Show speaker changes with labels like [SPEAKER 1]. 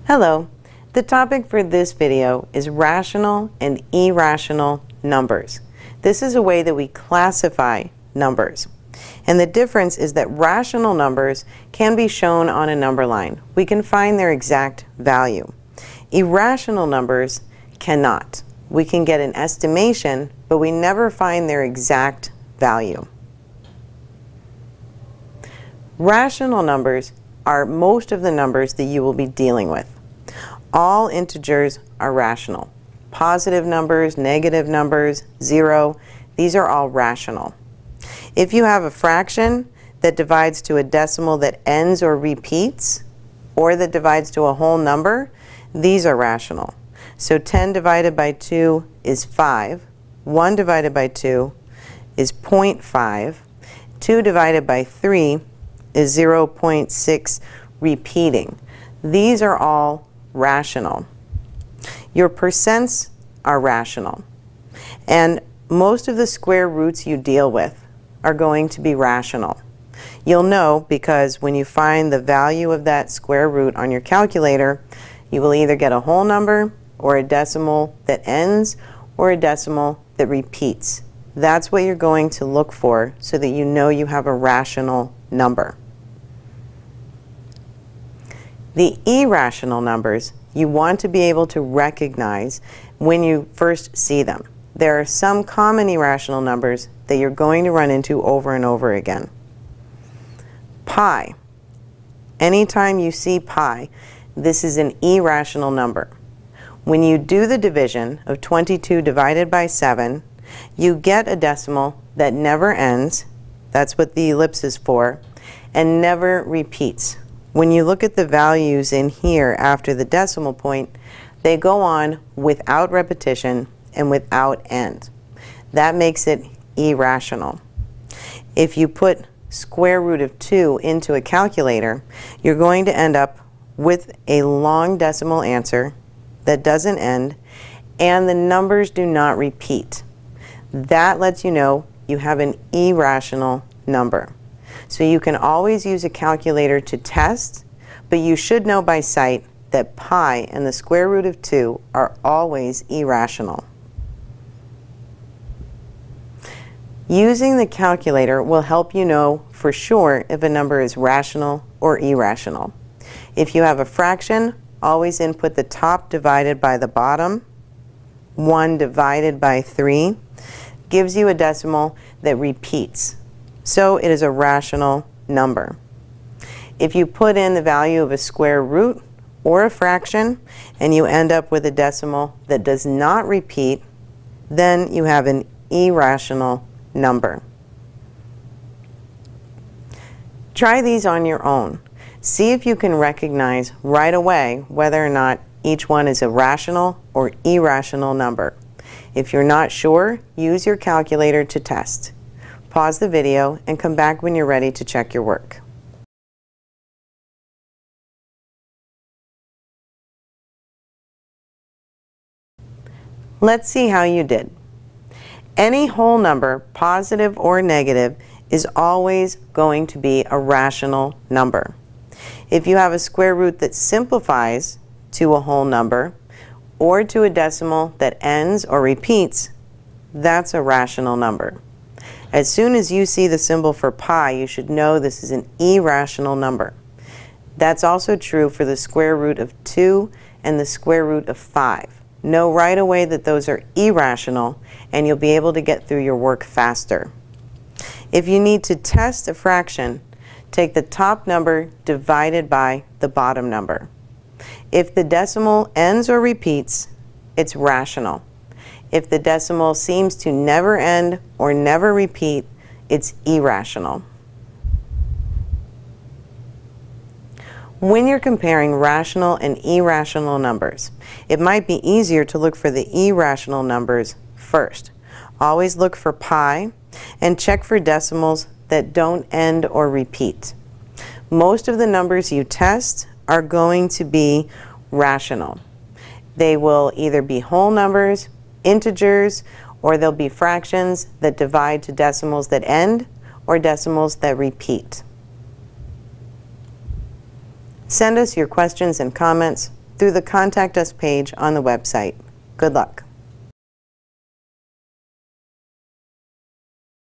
[SPEAKER 1] Hello. The topic for this video is rational and irrational numbers. This is a way that we classify numbers. And the difference is that rational numbers can be shown on a number line. We can find their exact value. Irrational numbers cannot. We can get an estimation, but we never find their exact value. Rational numbers are most of the numbers that you will be dealing with. All integers are rational. Positive numbers, negative numbers, zero, these are all rational. If you have a fraction that divides to a decimal that ends or repeats, or that divides to a whole number, these are rational. So 10 divided by 2 is 5. 1 divided by 2 is 0.5. 2 divided by 3 is 0.6 repeating. These are all rational. Your percents are rational. And most of the square roots you deal with are going to be rational. You'll know because when you find the value of that square root on your calculator, you will either get a whole number or a decimal that ends or a decimal that repeats. That's what you're going to look for so that you know you have a rational number. The irrational numbers you want to be able to recognize when you first see them. There are some common irrational numbers that you're going to run into over and over again. Pi. Anytime you see pi, this is an irrational number. When you do the division of 22 divided by 7, you get a decimal that never ends, that's what the ellipse is for, and never repeats. When you look at the values in here after the decimal point, they go on without repetition and without end. That makes it irrational. If you put square root of 2 into a calculator, you're going to end up with a long decimal answer that doesn't end, and the numbers do not repeat. That lets you know you have an irrational number. So you can always use a calculator to test, but you should know by sight that pi and the square root of 2 are always irrational. Using the calculator will help you know for sure if a number is rational or irrational. If you have a fraction, always input the top divided by the bottom. 1 divided by 3 gives you a decimal that repeats. So it is a rational number. If you put in the value of a square root or a fraction and you end up with a decimal that does not repeat, then you have an irrational number. Try these on your own. See if you can recognize right away whether or not each one is a rational or irrational number. If you're not sure, use your calculator to test. Pause the video and come back when you're ready to check your work. Let's see how you did. Any whole number, positive or negative, is always going to be a rational number. If you have a square root that simplifies to a whole number or to a decimal that ends or repeats, that's a rational number. As soon as you see the symbol for pi, you should know this is an irrational number. That's also true for the square root of 2 and the square root of 5. Know right away that those are irrational and you'll be able to get through your work faster. If you need to test a fraction, take the top number divided by the bottom number. If the decimal ends or repeats, it's rational. If the decimal seems to never end or never repeat, it's irrational. When you're comparing rational and irrational numbers, it might be easier to look for the irrational numbers first. Always look for pi and check for decimals that don't end or repeat. Most of the numbers you test are going to be rational. They will either be whole numbers, integers, or they'll be fractions that divide to decimals that end or decimals that repeat. Send us your questions and comments through the Contact Us page on the website. Good luck.